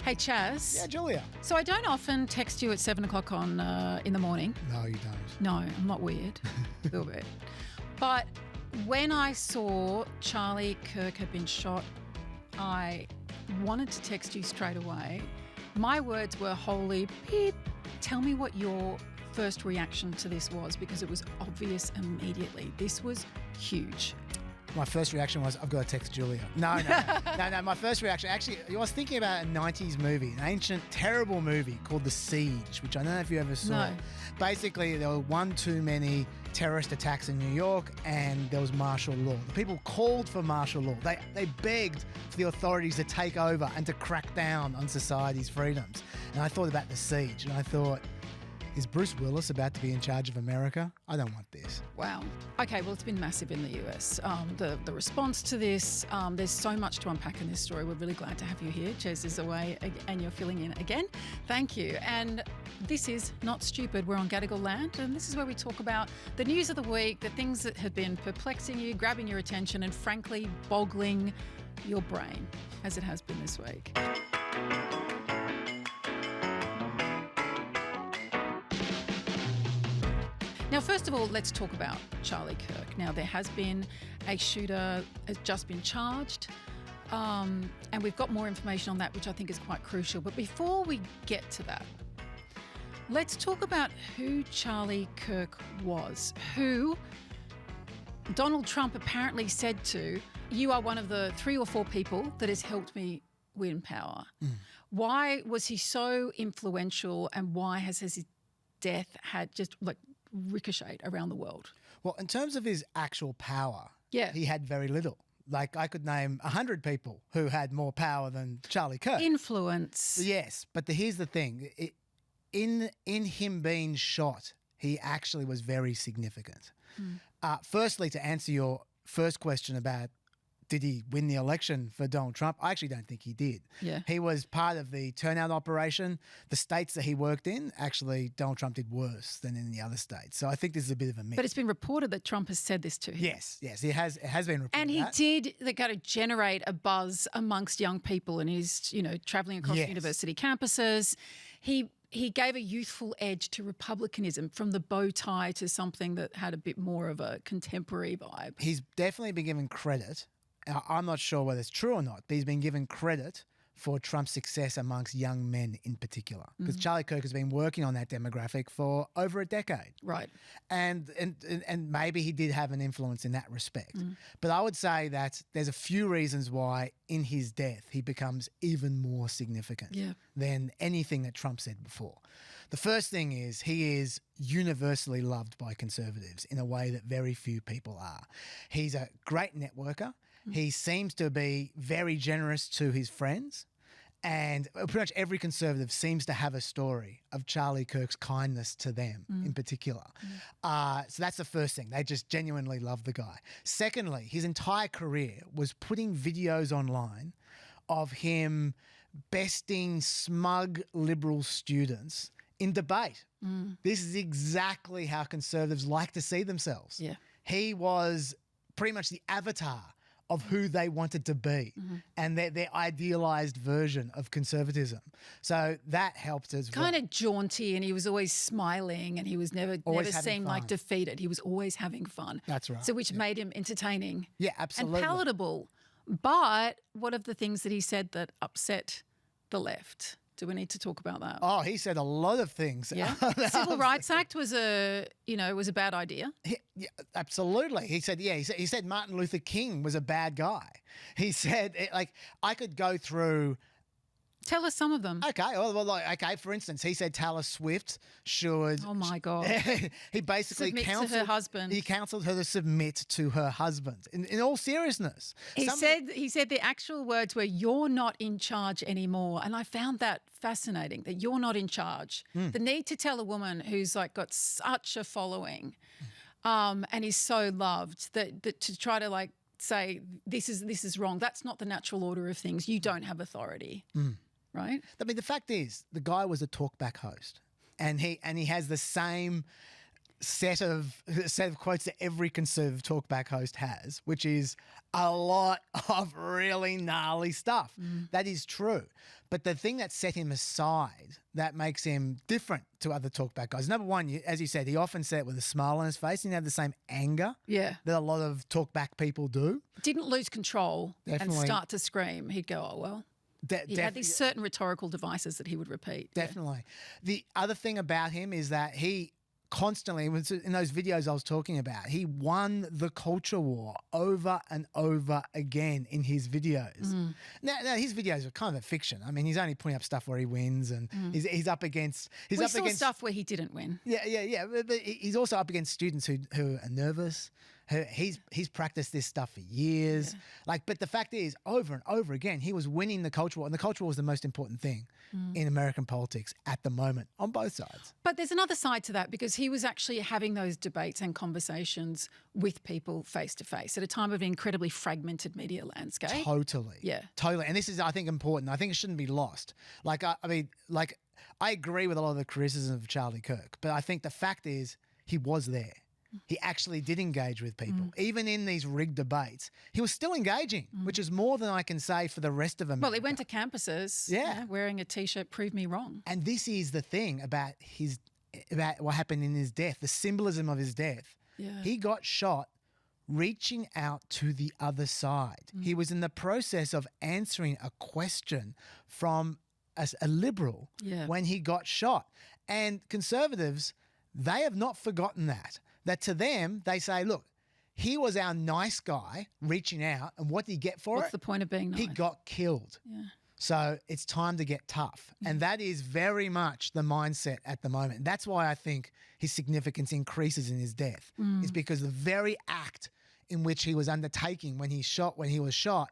Hey, Chaz. Yeah, Julia. So I don't often text you at 7 o'clock in the morning. No, you don't. No, I'm not weird. A little bit. But when I saw Charlie Kirk had been shot, I wanted to text you straight away. My words were, holy beep. Tell me what your first reaction to this was, because it was obvious immediately. This was huge. My first reaction was, I've got to text Julia. No. My first reaction, actually, I was thinking about a 90s movie, an ancient, terrible movie called The Siege, which I don't know if you ever saw. No. Basically, there were one too many terrorist attacks in New York, and there was martial law. The people called for martial law. They begged for the authorities to take over and to crack down on society's freedoms. And I thought about The Siege, and I thought, is Bruce Willis about to be in charge of America? I don't want this. Wow. Okay, well, it's been massive in the US. The response to this, there's so much to unpack in this story. We're really glad to have you here. Jez is away and you're filling in again. Thank you. And this is Not Stupid. We're on Gadigal land, and this is where we talk about the news of the week, the things that have been perplexing you, grabbing your attention, and frankly, boggling your brain, as it has been this week. Now, first of all, let's talk about Charlie Kirk. Now, there has been a shooter has just been charged, and we've got more information on that, which I think is quite crucial. But before we get to that, let's talk about who Charlie Kirk was, who Donald Trump apparently said to, you are one of the 3 or 4 people that has helped me win power. Why was he so influential, and why has his death had just ricocheted around the world? Well, in terms of his actual power, Yeah. he had very little. Like, I could name 100 people who had more power than Charlie Kirk. Influence. Yes, but here's the thing. In him being shot, he actually was very significant. Firstly, to answer your first question about did he win the election for Donald Trump, I actually don't think he did. Yeah. He was part of the turnout operation. The states that he worked in, actually, Donald Trump did worse than in the other states. So I think this is a bit of a myth. But it's been reported that Trump has said this to him. Yes, it has been reported. And he did kind of generate a buzz amongst young people, and he's, travelling across Yes. university campuses. He gave a youthful edge to republicanism, from the bow tie to something that had a bit more of a contemporary vibe. He's definitely been given credit. I'm not sure whether it's true or not, but he's been given credit for Trump's success amongst young men in particular, because Charlie Kirk has been working on that demographic for over a decade. Right. And maybe he did have an influence in that respect. But I would say that there's a few reasons why in his death he becomes even more significant than anything that Trump said before. The first thing is he is universally loved by conservatives in a way that very few people are. He's a great networker. He seems to be very generous to his friends, and pretty much every conservative seems to have a story of Charlie Kirk's kindness to them in particular. So that's the first thing. They just genuinely love the guy. Secondly, his entire career was putting videos online of him besting smug liberal students in debate. This is exactly how conservatives like to see themselves. Yeah. He was pretty much the avatar of who they wanted to be and their idealised version of conservatism. So that helped as well. Kind of jaunty, and he was always smiling, and he was never Always having seemed like fun. defeated. He was always having fun. That's right. So which made him entertaining. Yeah, absolutely. And palatable. But what of the things that he said that upset the left? Do we need to talk about that? Oh, he said a lot of things. Yeah. Civil Rights Act was a bad idea. Yeah, absolutely. He said Martin Luther King was a bad guy. He said, I could go through. Tell us some of them. Okay, for instance, he said Taylor Swift should. Oh my God. He basically Submit to her counseled husband. He counseled her to submit to her husband. In all seriousness, He said the actual words were, "You're not in charge anymore," and I found that fascinating. That you're not in charge. The need to tell a woman who's got such a following, and is so loved that to try to say this is wrong. That's not the natural order of things. You don't have authority. Right? I mean, the fact is, the guy was a talkback host, and he has the same set of quotes that every conservative talkback host has, which is a lot of really gnarly stuff. That is true. But the thing that set him aside that makes him different to other talkback guys, number one, as you said, he often said it with a smile on his face. He didn't have the same anger that a lot of talkback people do. Didn't lose control and start to scream. He'd go, oh, well. He had these certain rhetorical devices that he would repeat. Definitely. The other thing about him is that he constantly, in those videos I was talking about, he won the culture war over and over again in his videos. Now his videos are kind of a fiction. I mean, he's only putting up stuff where he wins, and he's up against. We saw stuff where he didn't win. Yeah. But he's also up against students who are nervous. He's practiced this stuff for years. But the fact is, over and over again, he was winning the culture war, and the culture war was the most important thing in American politics at the moment on both sides. But there's another side to that, because he was actually having those debates and conversations with people face to face at a time of an incredibly fragmented media landscape. Totally. Yeah. Totally. And this is, I think, important. I think it shouldn't be lost. I agree with a lot of the criticism of Charlie Kirk, but I think the fact is he was there. He actually did engage with people. Even in these rigged debates, he was still engaging, which is more than I can say for the rest of America. Well, he went to campuses wearing a T-shirt, "Prove me wrong." And this is the thing about what happened in his death, the symbolism of his death. Yeah. He got shot reaching out to the other side. He was in the process of answering a question from a liberal when he got shot. And conservatives, they have not forgotten that. That to them, they say, look, he was our nice guy reaching out, and what did he get for it? What's the point of being nice? He got killed. Yeah. So it's time to get tough. And that is very much the mindset at the moment. That's why I think his significance increases in his death, is because the very act in which he was undertaking when he was shot,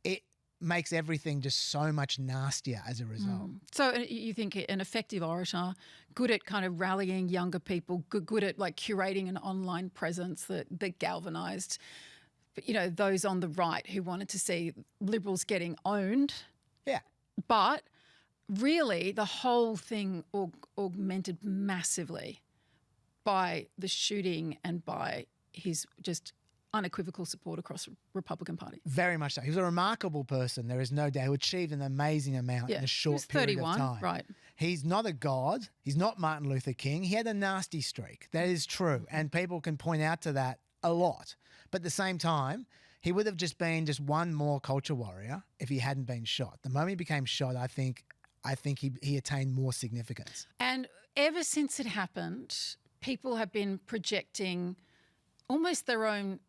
it makes everything just so much nastier as a result. So you think an effective orator, good at kind of rallying younger people, good at like curating an online presence that galvanised, those on the right who wanted to see Liberals getting owned. Yeah. But really the whole thing augmented massively by the shooting and by his just unequivocal support across the Republican Party. Very much so. He was a remarkable person, there is no doubt, who achieved an amazing amount in a short period of time. Right. He's not a god. He's not Martin Luther King. He had a nasty streak. That is true. And people can point out to that a lot. But at the same time, he would have just been one more culture warrior if he hadn't been shot. The moment he became shot, I think he attained more significance. And ever since it happened, people have been projecting almost their own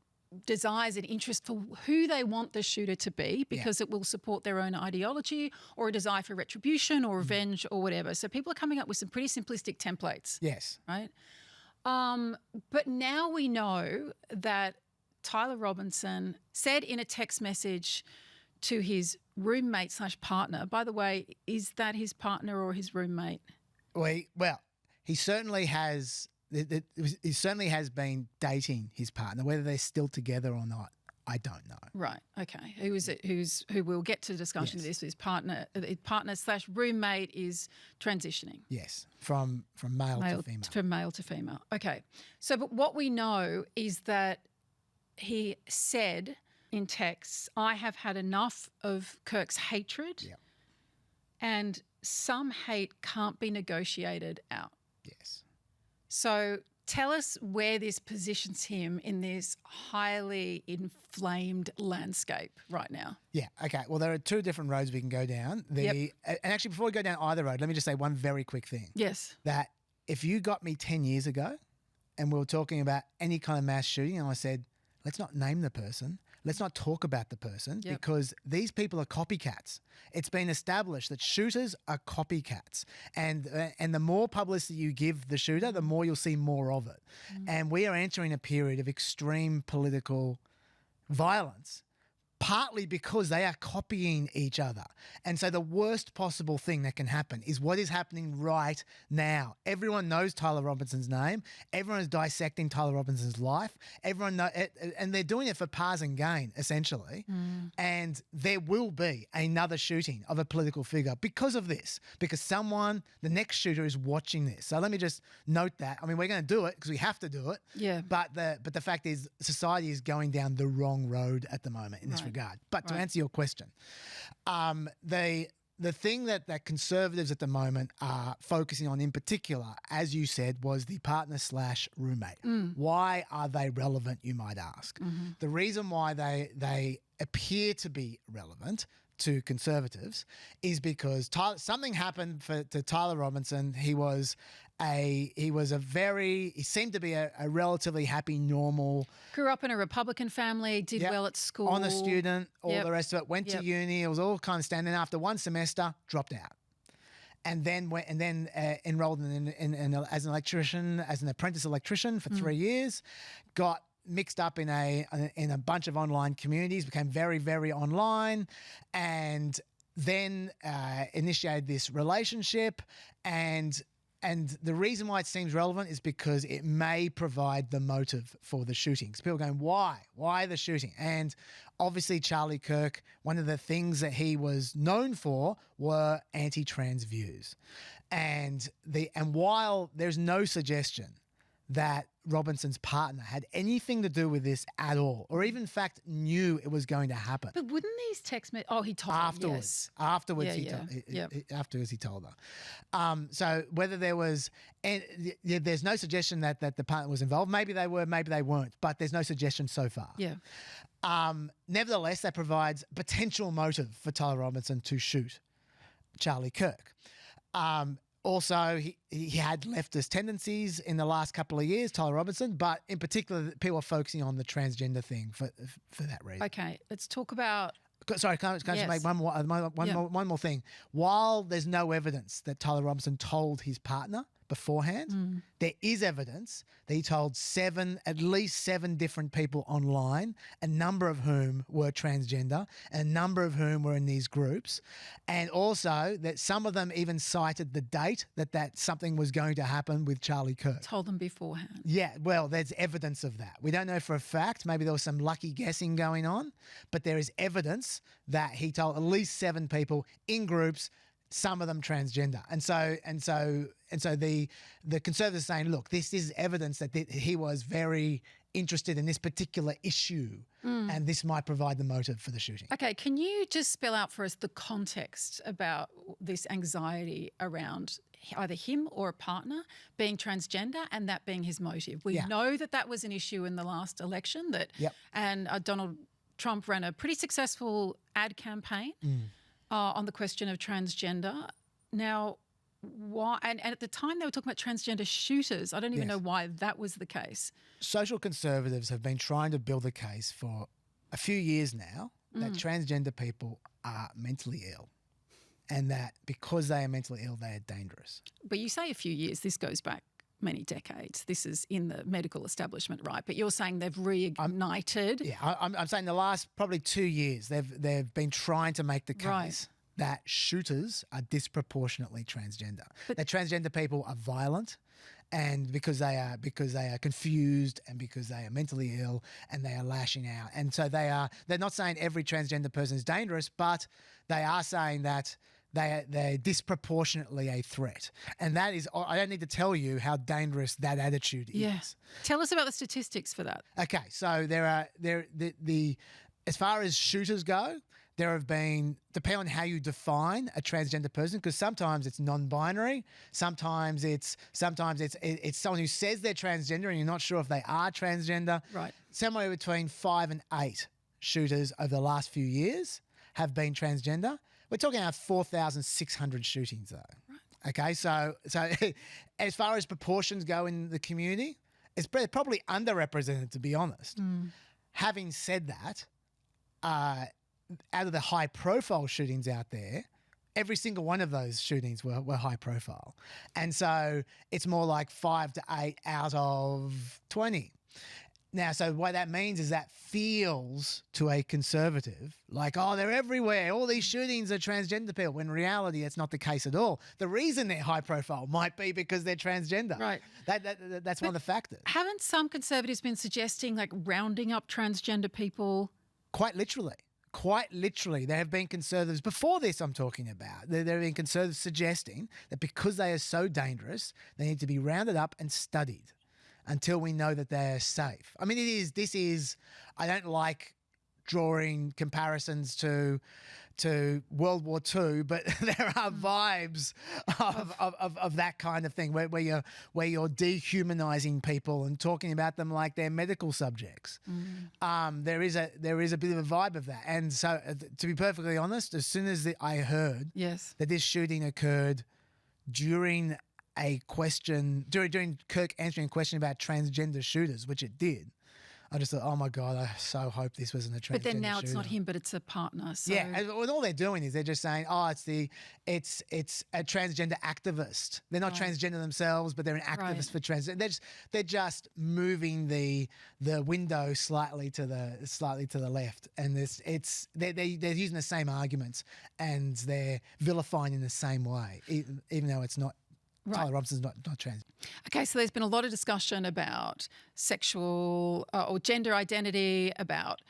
desires and interest for who they want the shooter to be, because it will support their own ideology or a desire for retribution or revenge or whatever. So people are coming up with some pretty simplistic templates. Yes. Right? But now we know that Tyler Robinson said in a text message to his roommate / partner, by the way, is that his partner or his roommate? Well, he certainly has... He certainly has been dating his partner. Whether they're still together or not, I don't know. Right. Okay. Who we'll get to the discussion of this. His partner / roommate is transitioning. Yes, from male to female. From male to female. Okay. So, but what we know is that he said in texts, "I have had enough of Kirk's hatred, and some hate can't be negotiated out." Yes. So tell us where this positions him in this highly inflamed landscape right now. Yeah, okay. Well, there are two different roads we can go down. And actually, before we go down either road, let me just say one very quick thing. Yes. That if you got me 10 years ago and we were talking about any kind of mass shooting and I said, let's not name the person, let's not talk about the person because these people are copycats. It's been established that shooters are copycats. And the more publicity you give the shooter, the more you'll see more of it. And we are entering a period of extreme political violence, partly because they are copying each other. And so the worst possible thing that can happen is what is happening right now. Everyone knows Tyler Robinson's name. Everyone is dissecting Tyler Robinson's life. Everyone know, and they're doing it for pars and gain, essentially. And there will be another shooting of a political figure because of this, because someone, the next shooter, is watching this. So let me just note that. I mean, we're going to do it because we have to do it. Yeah. But the fact is, society is going down the wrong road at the moment in this regard. But to answer your question, the thing that conservatives at the moment are focusing on in particular, as you said, was the partner/roommate. Why are they relevant, you might ask? The reason why they appear to be relevant to conservatives is because something happened to Tyler Robinson. He seemed to be a relatively happy, normal. Grew up in a Republican family, did well at school. Honor student, all the rest of it. Went to uni. It was all kind of standing. After one semester, dropped out. And then enrolled as an electrician, as an apprentice electrician for 3 years. Got mixed up in a bunch of online communities, became very, very online, and then initiated this relationship. And the reason why it seems relevant is because it may provide the motive for the shootings. People are going, why? Why the shooting? And obviously Charlie Kirk, one of the things that he was known for were anti-trans views. And while there's no suggestion that Robinson's partner had anything to do with this at all, or even in fact knew it was going to happen. But wouldn't these text messages? Oh, he told afterwards. Her, Yes. Afterwards, he told her. So whether there was, and there's no suggestion that the partner was involved. Maybe they were, maybe they weren't. But there's no suggestion so far. Yeah. Nevertheless, that provides potential motive for Tyler Robinson to shoot Charlie Kirk. Also, he had leftist tendencies in the last couple of years, Tyler Robinson, but in particular, people are focusing on the transgender thing for that reason. Okay, let's talk about. Sorry, can I just make one more thing? While there's no evidence that Tyler Robinson told his partner beforehand, there is evidence that he told at least seven different people online, a number of whom were transgender, and a number of whom were in these groups, and also that some of them even cited the date that something was going to happen with Charlie Kirk. Told them beforehand. Yeah, well, there's evidence of that. We don't know for a fact. Maybe there was some lucky guessing going on, but there is evidence that he told at least seven people in groups, some of them transgender. And so the conservatives are saying, look, this is evidence that he was very interested in this particular issue, and this might provide the motive for the shooting. Okay, can you just spell out for us the context about this anxiety around either him or a partner being transgender and that being his motive? We know that was an issue in the last election, and Donald Trump ran a pretty successful ad campaign on the question of transgender. Now, why? And at the time they were talking about transgender shooters. I don't even know why that was the case. Social conservatives have been trying to build a case for a few years now that transgender people are mentally ill, and that because they are mentally ill, they are dangerous. But you say a few years. This goes back many decades. This is in the medical establishment, right? But you're saying they've reignited. I'm saying the last probably 2 years they've been trying to make the case that shooters are disproportionately transgender. That transgender people are violent, and because they are confused, and because they are mentally ill, and they are lashing out. And so they're not saying every transgender person is dangerous, but they are saying that they're disproportionately a threat. And that is, I don't need to tell you how dangerous that attitude is. Tell us about the statistics for that. Okay, so as far as shooters go, there have been, depending on how you define a transgender person, because sometimes it's non-binary, sometimes it's someone who says they're transgender and you're not sure if they are transgender. Right. Somewhere between 5 and 8 shooters over the last few years have been transgender. We're talking about 4,600 shootings though. Right. Okay, so as far as proportions go in the community, it's probably underrepresented, to be honest. Having said that, out of the high-profile shootings out there, every single one of those shootings were high-profile. And so it's more like 5 to 8 out of 20. Now, so what that means is that feels to a conservative like, oh, they're everywhere. All these shootings are transgender people. When in reality, that's not the case at all. The reason they're high profile might be because they're transgender. Right. That's one of the factors. Haven't some conservatives been suggesting like rounding up transgender people? Quite literally. Quite literally, there have been conservatives before this I'm talking about. There have been conservatives suggesting that because they are so dangerous, they need to be rounded up and studied until we know that they're safe. I mean, I don't like drawing comparisons to World War II, but there are vibes of that kind of thing where you're dehumanizing people and talking about them like they're medical subjects. There is a bit of a vibe of that. And so to be perfectly honest, as soon as I heard that this shooting occurred during during Kirk answering a question about transgender shooters, which it did, I just thought, oh my God, I so hope this wasn't a transgender shooter. But then now it's not him, but it's a partner. So. Yeah, and all they're doing is they're just saying, oh, it's a transgender activist. They're not transgender themselves, but they're an activist for transgender. They're just moving the window slightly to the left, and they're using the same arguments and they're vilifying in the same way, even though it's not. Right. Tyler Robson's not trans. Okay, so there's been a lot of discussion about sexual or gender identity, about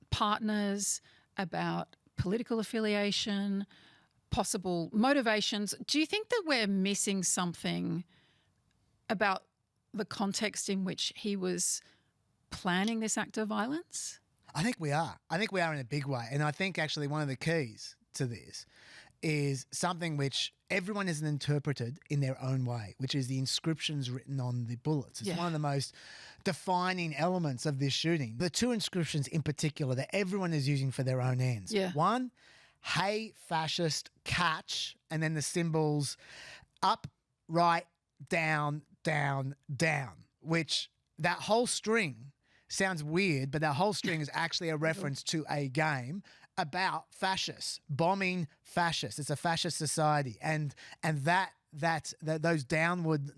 partners, about political affiliation, possible motivations. Do you think that we're missing something about the context in which he was planning this act of violence? I think we are. I think we are in a big way. And I think actually one of the keys to this is something which everyone has interpreted in their own way, which is the inscriptions written on the bullets. It's one of the most defining elements of this shooting. The two inscriptions in particular that everyone is using for their own ends. Yeah. One, hey, fascist, catch, and then the symbols up, right, down, down, down, which that whole string sounds weird, but that whole string is actually a reference to a game about fascists, bombing fascists. It's a fascist society, and those downward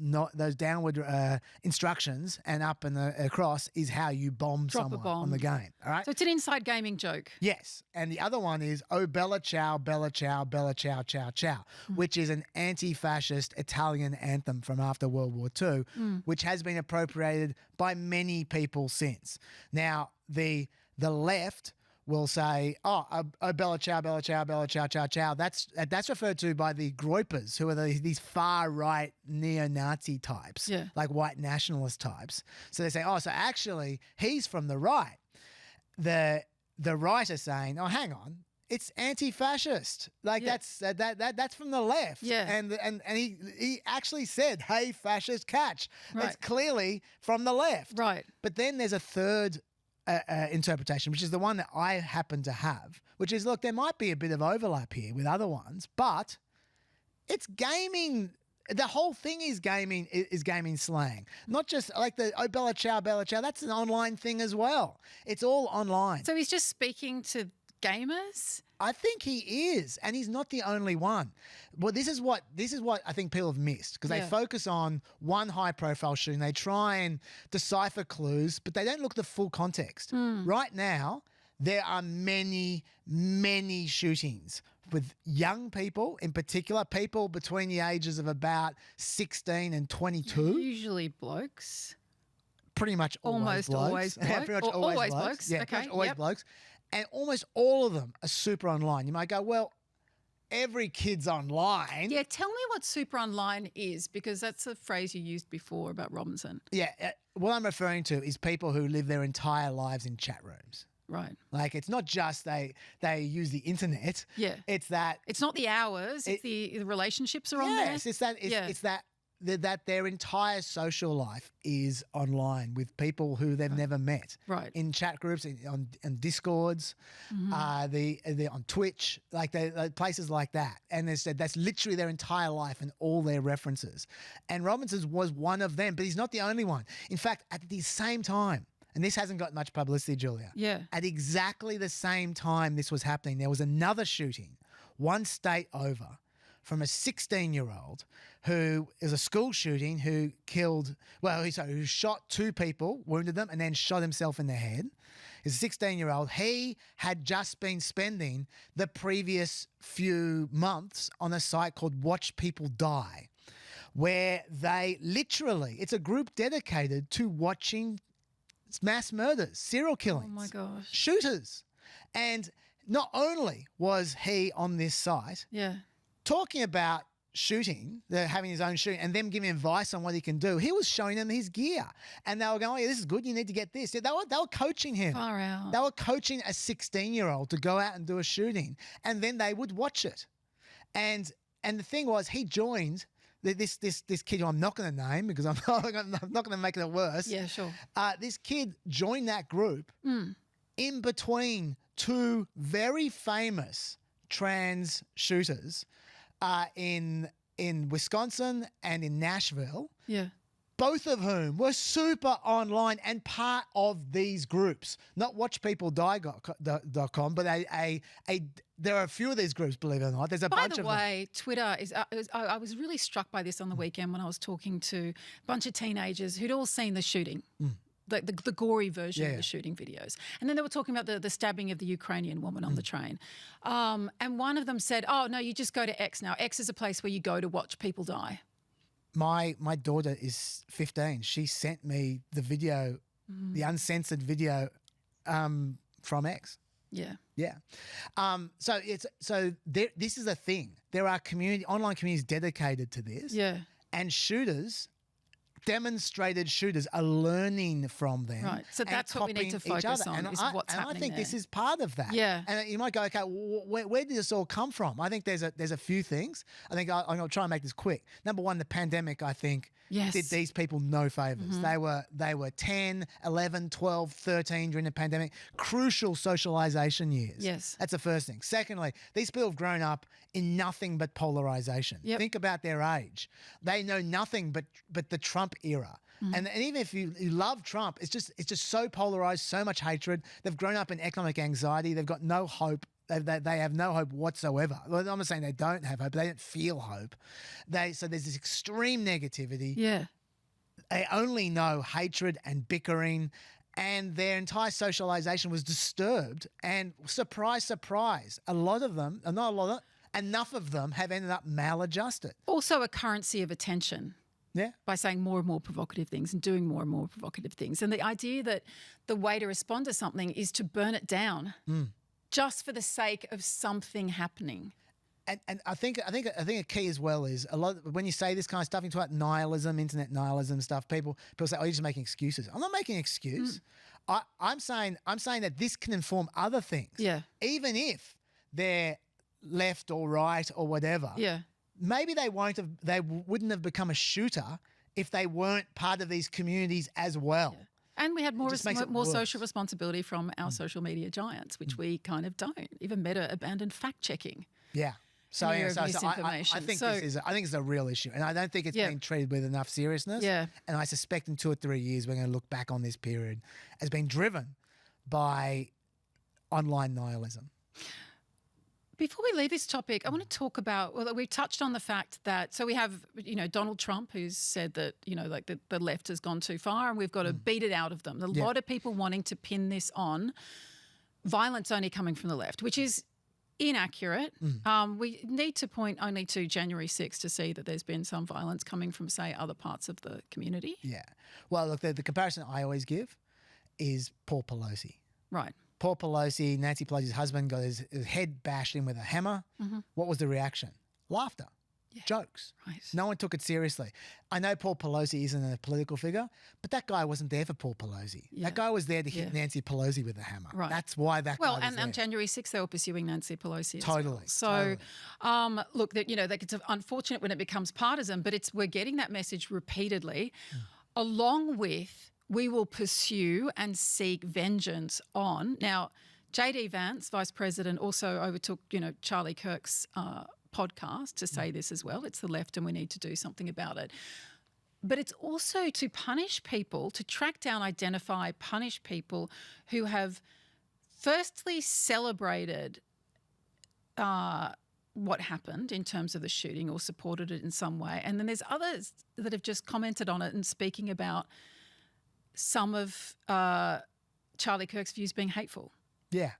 instructions and up and across is how you bomb someone on the game. All right. So it's an inside gaming joke. Yes, and the other one is "Oh Bella Ciao, Bella Ciao, Bella Ciao, Ciao, Ciao," which is an anti-fascist Italian anthem from after World War II, which has been appropriated by many people since. Now the left will say, oh, Bella Ciao, Bella Ciao, Bella Ciao, Ciao, Ciao. That's referred to by the Groypers, who are these far-right neo-Nazi types, like white nationalist types. So they say, oh, so actually he's from the right. The right are saying, oh, hang on, it's anti-fascist. Like that's from the left. Yeah. And he actually said, hey, fascist, catch. Right. That's clearly from the left. Right. But then there's a third interpretation, which is the one that I happen to have, which is, look, there might be a bit of overlap here with other ones, but it's gaming. The whole thing is gaming slang, not just like the "Oh Bella Ciao, Bella Ciao." That's an online thing as well. It's all online. So he's just speaking to gamers? I think he is, and he's not the only one. Well, this is what I think people have missed, because they focus on one high-profile shooting. They try and decipher clues, but they don't look at the full context. Right now, there are many, many shootings with young people, in particular, people between the ages of about 16 and 22. Usually blokes. Pretty much always blokes. Pretty much always blokes. Yeah, okay. Always blokes. And almost all of them are super online. You might go, well, every kid's online. Yeah, tell me what super online is, because that's a phrase you used before about Robinson. Yeah, what I'm referring to is people who live their entire lives in chat rooms. Right. Like, it's not just they use the internet. Yeah. It's that. It's not the hours. It's the relationships are on there. Yes, it's that their entire social life is online with people who they've never met. Right. In chat groups, on Discords, they're on Twitch, like places like that. And they said that's literally their entire life and all their references. And Robinson's was one of them, but he's not the only one. In fact, at the same time, and this hasn't got much publicity, Julia. Yeah. At exactly the same time this was happening, there was another shooting, one state over, from a 16-year-old who is a school shooting who who shot 2 people, wounded them, and then shot himself in the head. He's a 16-year-old. He had just been spending the previous few months on a site called Watch People Die, where they literally, it's a group dedicated to watching mass murders, serial killings. Oh my gosh. Shooters. And not only was he on this site talking about shooting, having his own shooting, and them giving advice on what he can do, he was showing them his gear. And they were going, oh, yeah, this is good, you need to get this. They were coaching him. Far out. They were coaching a 16-year-old to go out and do a shooting, and then they would watch it. And the thing was, he joined this kid who I'm not going to name because I'm not going to make it worse. Yeah, sure. This kid joined that group in between 2 very famous trans shooters in Wisconsin and in Nashville. Yeah. Both of whom were super online and part of these groups. Not watchpeopledie.com, but there are a few of these groups, believe it or not. There's a bunch of them. By the way, Twitter is. I was really struck by this on the weekend when I was talking to a bunch of teenagers who'd all seen the shooting, the gory version of the shooting videos. And then they were talking about the stabbing of the Ukrainian woman on the train. And one of them said, oh, no, you just go to X now. X is a place where you go to watch people die. My daughter is 15. She sent me the video, the uncensored video from X. Yeah. Yeah. This is a thing. There are online communities dedicated to this. Yeah. And demonstrated shooters are learning from them. Right. So that's what we need to focus on is what's happening I think there. This is part of that. Yeah. And you might go, okay, where did this all come from? I think there's a few things. I think I'm going to try and make this quick. Number one, the pandemic, I think, did these people no favors. They were 10, 11, 12, 13 during the pandemic. Crucial socialization years. Yes. That's the first thing. Secondly, these people have grown up in nothing but polarization. Yep. Think about their age. They know nothing but the Trump era. And even if you love Trump, it's just so polarized, so much hatred. They've grown up in economic anxiety. They've got no hope. They have no hope whatsoever. Well, I'm not saying they don't have hope, but they don't feel hope. So there's this extreme negativity. Yeah. They only know hatred and bickering, and their entire socialization was disturbed. And surprise, surprise, enough of them have ended up maladjusted. Also a currency of attention. Yeah. By saying more and more provocative things and doing more and more provocative things. And the idea that the way to respond to something is to burn it down just for the sake of something happening. And I think a key as well is when you say this kind of stuff, you talk about nihilism, internet nihilism stuff, people say, oh, you're just making excuses. I'm not making an excuse. I'm saying that this can inform other things. Yeah. Even if they're left or right or whatever. Yeah. Maybe they wouldn't have become a shooter if they weren't part of these communities as well. Yeah. And we had more social responsibility from our social media giants, which we kind of don't. Even Meta abandoned fact-checking. Yeah. So I think it's a real issue, and I don't think it's being treated with enough seriousness. Yeah. And I suspect in 2 or 3 years we're going to look back on this period as being driven by online nihilism. Before we leave this topic, I want to talk about, we've touched on the fact that, so we have, Donald Trump, who's said that, the left has gone too far and we've got to beat it out of them. A lot of people wanting to pin this on violence only coming from the left, which is inaccurate. We need to point only to January 6th to see that there's been some violence coming from, say, other parts of the community. Yeah. Well, look, the comparison I always give is Paul Pelosi. Right. Paul Pelosi, Nancy Pelosi's husband, got his head bashed in with a hammer. What was the reaction? Laughter. Yeah. Jokes. Right. No one took it seriously. I know Paul Pelosi isn't a political figure, but that guy wasn't there for Paul Pelosi. Yeah. That guy was there to hit Nancy Pelosi with a hammer. Right. That's why that guy was there. Well, and on January 6th, they were pursuing Nancy Pelosi as well. So, look, it's unfortunate when it becomes partisan, but we're getting that message repeatedly, along with we will pursue and seek vengeance on. Now, J.D. Vance, Vice President, also overtook, Charlie Kirk's podcast to say this as well. It's the left and we need to do something about it. But it's also to punish people, to track down, identify, punish people who have firstly celebrated what happened in terms of the shooting or supported it in some way. And then there's others that have just commented on it and speaking about some of Charlie Kirk's views being hateful. Yeah.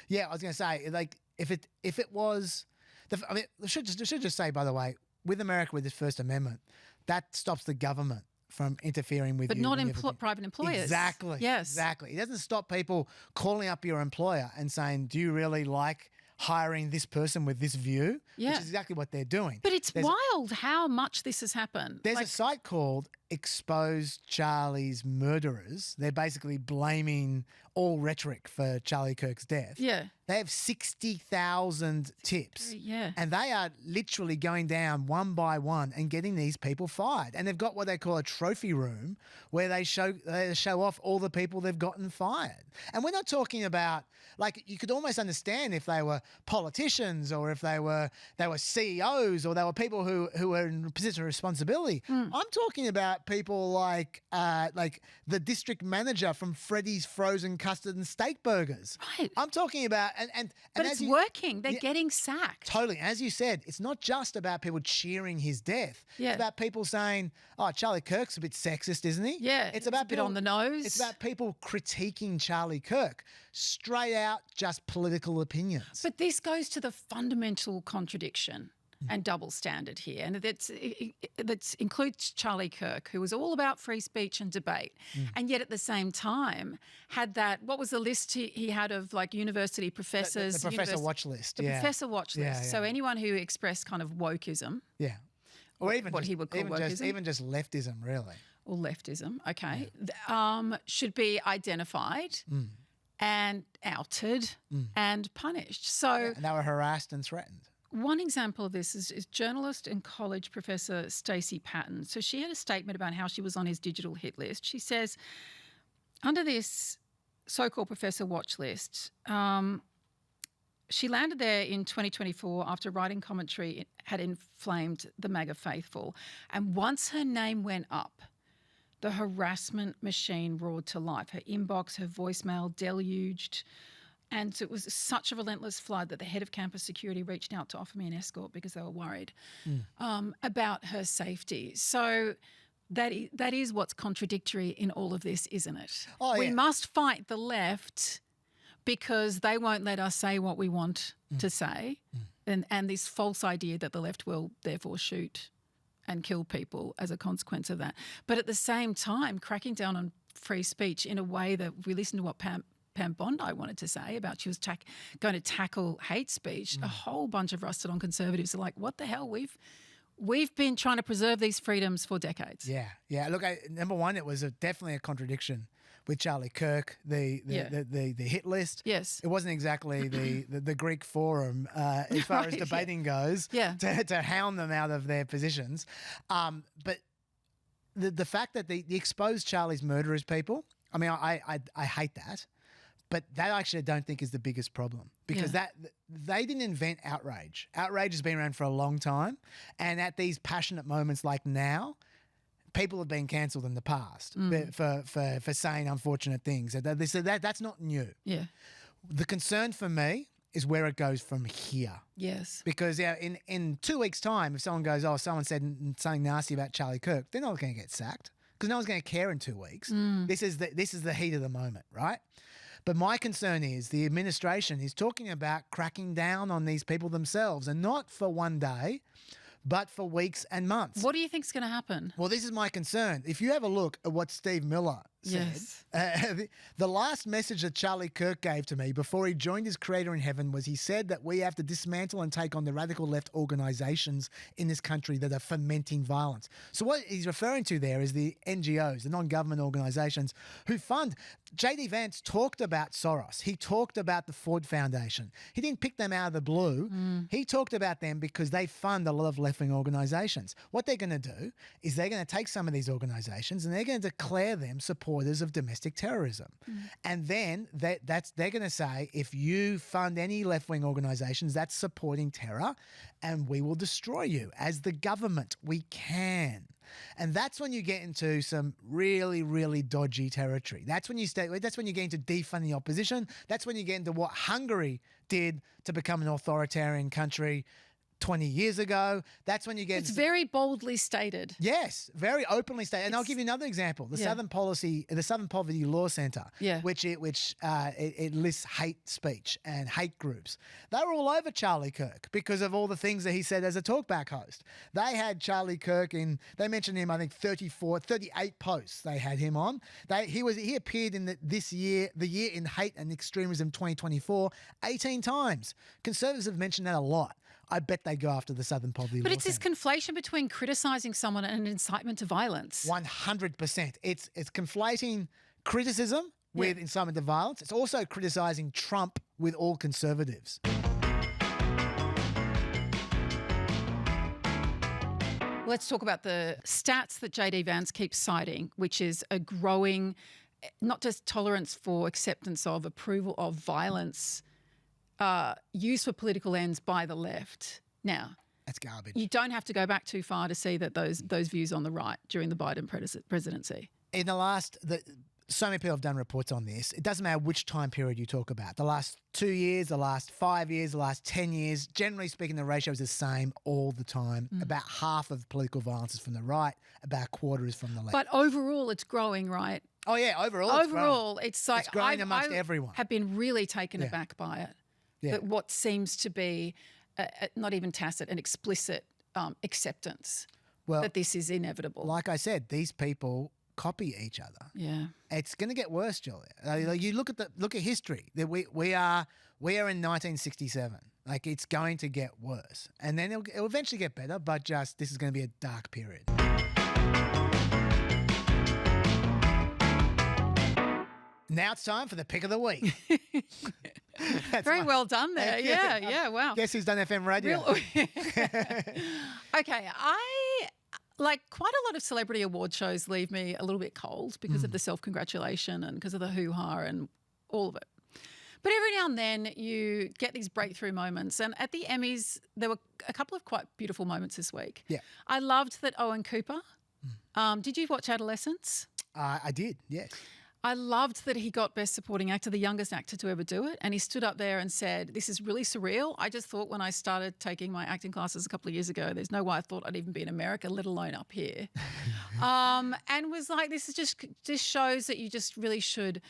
Yeah, I was going to say, like, if it was, I mean, I should just say, by the way, with America, with this First Amendment, that stops the government from interfering with but you. But not private employers. Exactly. Yes. Exactly. It doesn't stop people calling up your employer and saying, do you really like hiring this person with this view? Yeah. Which is exactly what they're doing. But it's wild how much this has happened. There's a site called Expose Charlie's Murderers. They're basically blaming all rhetoric for Charlie Kirk's death. Yeah. They have 60,000 tips. Yeah. And they are literally going down one by one and getting these people fired. And they've got what they call a trophy room where they show off all the people they've gotten fired. And we're not talking about, like, you could almost understand if they were politicians or if they were CEOs or they were people who were in a position of responsibility. I'm talking about people like the district manager from Freddy's Frozen Custard and Steak Burgers. Right. I'm talking about but it's working. They're getting sacked. Totally. As you said, it's not just about people cheering his death. Yeah. It's about people saying, "Oh, Charlie Kirk's a bit sexist, isn't he?" Yeah. It's about a bit people, on the nose. It's about people critiquing Charlie Kirk, straight out just political opinions. But this goes to the fundamental contradiction and double standard here, and that includes Charlie Kirk, who was all about free speech and debate, and yet at the same time had that, what was the list he had of, like, university professors? The professor watch list. The professor watch list. Yeah. So anyone who expressed kind of wokeism. Yeah. Or even what he would call wokeism. Even just leftism, really. Or leftism, okay, should be identified and outed and punished. So and they were harassed and threatened. One example of this is journalist and college professor Stacey Patton. So she had a statement about how she was on his digital hit list. She says, under this so-called professor watch list, she landed there in 2024 after writing commentary had inflamed the MAGA faithful. And once her name went up, the harassment machine roared to life. Her inbox, her voicemail deluged. And it was such a relentless flood that the head of campus security reached out to offer me an escort because they were worried about her safety. So that is what's contradictory in all of this, isn't it? Oh, we must fight the left because they won't let us say what we want to say, and this false idea that the left will therefore shoot and kill people as a consequence of that. But at the same time, cracking down on free speech in a way that we listen to what Pam Bondi wanted to say about she was going to tackle hate speech. A whole bunch of rusted-on conservatives are like, what the hell? We've been trying to preserve these freedoms for decades. Yeah. Look, number one, it was definitely a contradiction with Charlie Kirk, the hit list. Yes. It wasn't exactly the Greek forum as far as debating goes. Yeah. To hound them out of their positions, but the fact that the exposed Charlie's murderers people. I mean, I hate that. But that actually I don't think is the biggest problem because that they didn't invent outrage. Outrage has been around for a long time, and at these passionate moments like now, people have been cancelled in the past for saying unfortunate things. That's not new. Yeah. The concern for me is where it goes from here. Yes. Because in 2 weeks' time, if someone goes, someone said something nasty about Charlie Kirk, they're not going to get sacked because no one's going to care in 2 weeks. This is the heat of the moment, right? But my concern is the administration is talking about cracking down on these people themselves, and not for one day, but for weeks and months. What do you think is going to happen? Well, this is my concern. If you have a look at what Steve Miller said, the last message that Charlie Kirk gave to me before he joined his creator in heaven was he said that we have to dismantle and take on the radical left organisations in this country that are fomenting violence. So what he's referring to there is the NGOs, the non-government organisations who fund. J.D. Vance talked about Soros. He talked about the Ford Foundation. He didn't pick them out of the blue. He talked about them because they fund a lot of left-wing organisations. What they're going to do is they're going to take some of these organisations and they're going to declare them supporters of domestic terrorism. And then they're going to say, if you fund any left-wing organisations, that's supporting terror, and we will destroy you. As the government, we can. And that's when you get into some really, really dodgy territory. That's when you get into defunding the opposition. That's when you get into what Hungary did to become an authoritarian country 20 years ago. That's when you get... It's very boldly stated. Yes, very openly stated. And I'll give you another example. The Southern Poverty Law Centre, which it lists hate speech and hate groups. They were all over Charlie Kirk because of all the things that he said as a talkback host. They had Charlie Kirk they mentioned him, I think, 38 posts they had him on. He appeared in the year in Hate and Extremism 2024 18 times. Conservatives have mentioned that a lot. I bet they go after the Southern Poverty Law But it's this Centre. conflation between criticising someone and incitement to violence. 100%. It's conflating criticism with incitement to violence. It's also criticising Trump with all conservatives. Let's talk about the stats that JD Vance keeps citing, which is a growing, not just tolerance for acceptance of, approval of violence used for political ends by the left. Now, that's garbage. You don't have to go back too far to see that those views on the right during the Biden presidency. In so many people have done reports on this. It doesn't matter which time period you talk about. The last 2 years, the last 5 years, the last 10 years, generally speaking, the ratio is the same all the time. About half of political violence is from the right, about a quarter is from the left. But overall, it's growing, right? Oh, yeah, overall it's like... It's growing amongst everyone. Have been really taken aback by it. Yeah. That what seems to be not even tacit, an explicit acceptance that this is inevitable. Like I said, these people copy each other. Yeah, it's going to get worse, Julia. You look at history. That we are in 1967. Like, it's going to get worse, and then it'll eventually get better. But this is going to be a dark period. Now it's time for the pick of the week. Very well done there. Yeah, wow. Guess who's done FM radio? Okay, quite a lot of celebrity award shows leave me a little bit cold because of the self-congratulation and because of the hoo-ha and all of it. But every now and then you get these breakthrough moments. And at the Emmys, there were a couple of quite beautiful moments this week. Yeah. I loved that Owen Cooper. Did you watch Adolescence? I did, yes. I loved that he got Best Supporting Actor, the youngest actor to ever do it. And he stood up there and said, this is really surreal. I just thought when I started taking my acting classes a couple of years ago, there's no way I thought I'd even be in America, let alone up here. And was like, this shows that you just really should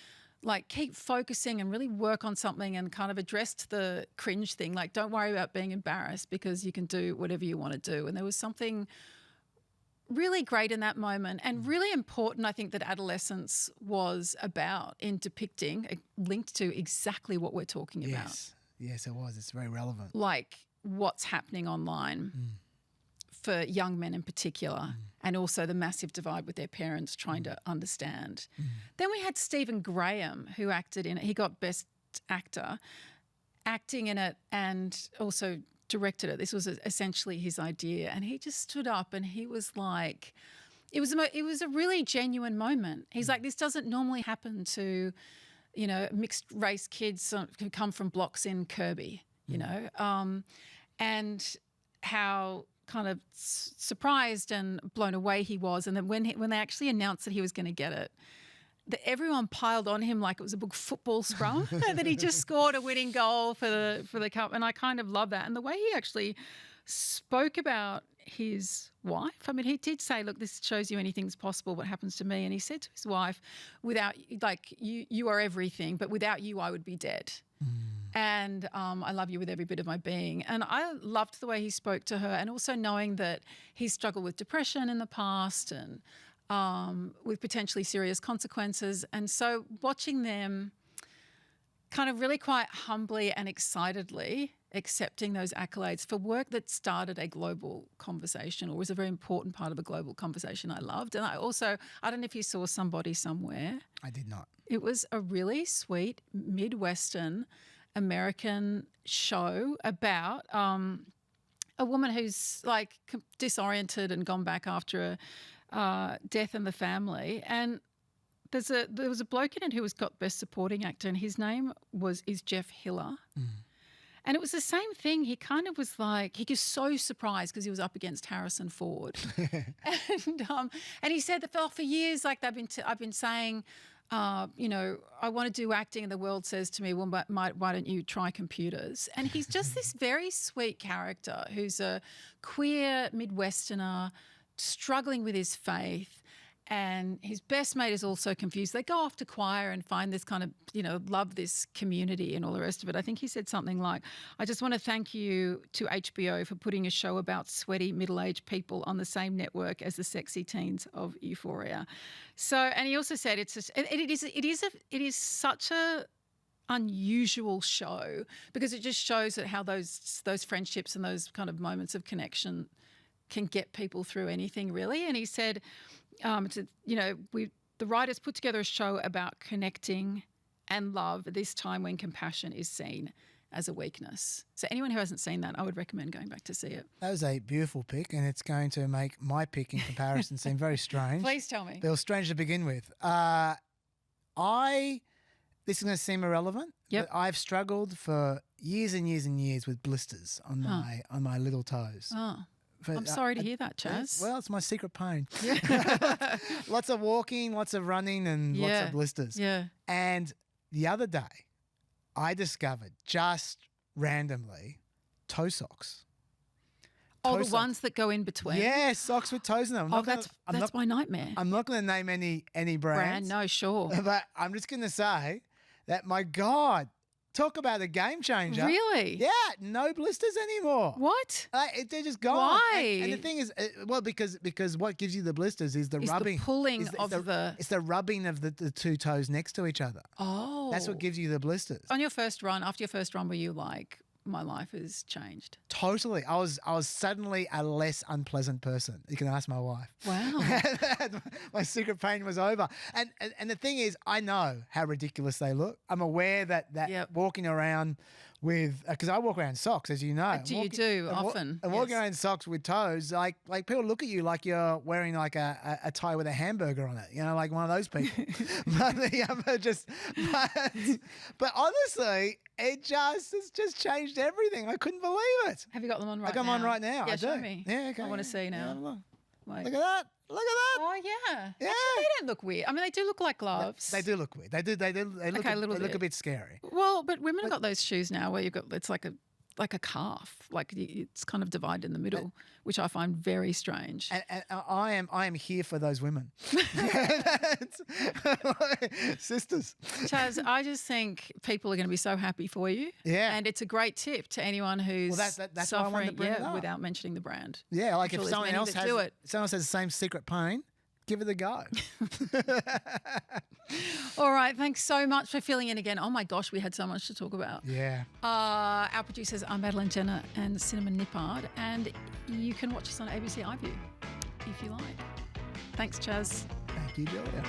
keep focusing and really work on something, and kind of addressed the cringe thing. Like, don't worry about being embarrassed because you can do whatever you want to do. And there was something really great in that moment, and really important, I think, that Adolescence was about in depicting, linked to exactly what we're talking about. Yes, it was. It's very relevant. Like what's happening online for young men in particular, and also the massive divide with their parents trying to understand. Then we had Stephen Graham, who acted in it. He got Best Actor, acting in it, and also directed it. This was essentially his idea, and he just stood up and he was like, it was a really genuine moment. He's like, this doesn't normally happen to, mixed race kids who come from blocks in Kirby, and how kind of surprised and blown away he was. And then when they actually announced that he was going to get it, that everyone piled on him like it was a big football scrum, and that he just scored a winning goal for the cup. And I kind of love that. And the way he actually spoke about his wife, I mean, he did say, look, this shows you anything's possible, what happens to me. And he said to his wife, without, you are everything, but without you, I would be dead. And I love you with every bit of my being. And I loved the way he spoke to her, and also knowing that he struggled with depression in the past and with potentially serious consequences. And so watching them kind of really quite humbly and excitedly accepting those accolades for work that started a global conversation, or was a very important part of a global conversation, I loved. And I don't know if you saw Somebody Somewhere. I did not. It was a really sweet Midwestern American show about a woman who's disoriented and gone back after a death in the family. And there was a bloke in it who got Best Supporting Actor, and his name is Jeff Hiller. And it was the same thing. He kind of was like, he was so surprised because he was up against Harrison Ford. And he said that for years, I've been saying, you know, I want to do acting, and the world says to me, well, why don't you try computers? And he's just this very sweet character who's a queer Midwesterner struggling with his faith. And his best mate is also confused. They go off to choir and find this kind of, you know, love this community and all the rest of it. I think he said something like, I just want to thank you to HBO for putting a show about sweaty middle-aged people on the same network as the sexy teens of Euphoria. So, and he also said it is such a unusual show because it just shows that how those friendships and those kind of moments of connection can get people through anything, really. And he said, you know, the writers put together a show about connecting and love at this time when compassion is seen as a weakness. So anyone who hasn't seen that, I would recommend going back to see it. That was a beautiful pick, and it's going to make my pick in comparison seem very strange. Please tell me. It was strange to begin with. This is going to seem irrelevant, but I've struggled for years and years and years with blisters on my little toes. Oh. But I'm sorry to hear that, Chaz. Well, it's my secret pain. Lots of walking, lots of running, and lots of blisters. Yeah. And the other day, I discovered just randomly toe socks. The ones that go in between. Yeah, socks with toes in them. That's my nightmare. I'm not going to name any brands. No, sure. But I'm just going to say that, my God, talk about a game changer. Really? Yeah, no blisters anymore. What? They're just gone. Why? And the thing is, because what gives you the blisters is the rubbing. The pulling It's the rubbing of the two toes next to each other. Oh. That's what gives you the blisters. After your first run, were you like, my life has changed? Totally. I was suddenly a less unpleasant person. You can ask my wife. Wow. My secret pain was over. And the thing is, I know how ridiculous they look. I'm aware that walking around with, because I walk around in socks, as you know. You do often. And walking around in socks with toes, like people look at you like you're wearing like a tie with a hamburger on it, you know, like one of those people. but honestly, it's just changed everything. I couldn't believe it. Have you got them on right now? I got them on right now. Yeah, I do. show me. Yeah, okay. I want to see now. Look at that. Look at that. Oh, yeah. Yeah. Actually, they don't look weird. I mean, they do look like gloves. They do look weird. They look a bit scary. Well, but women have got those shoes now where it's like a calf, like it's kind of divided in the middle, which I find very strange. And I am here for those women, sisters. Chaz, I just think people are going to be so happy for you. Yeah, and it's a great tip to anyone who's that's suffering. Why I wanted to bring it up. Without mentioning the brand. Yeah, like if someone else has the same secret pain, give it a go. All right. Thanks so much for filling in again. Oh, my gosh, we had so much to talk about. Yeah. Our producers are Madeline Genner and Cinnamon Nippard, and you can watch us on ABC iView if you like. Thanks, Chaz. Thank you, Julia.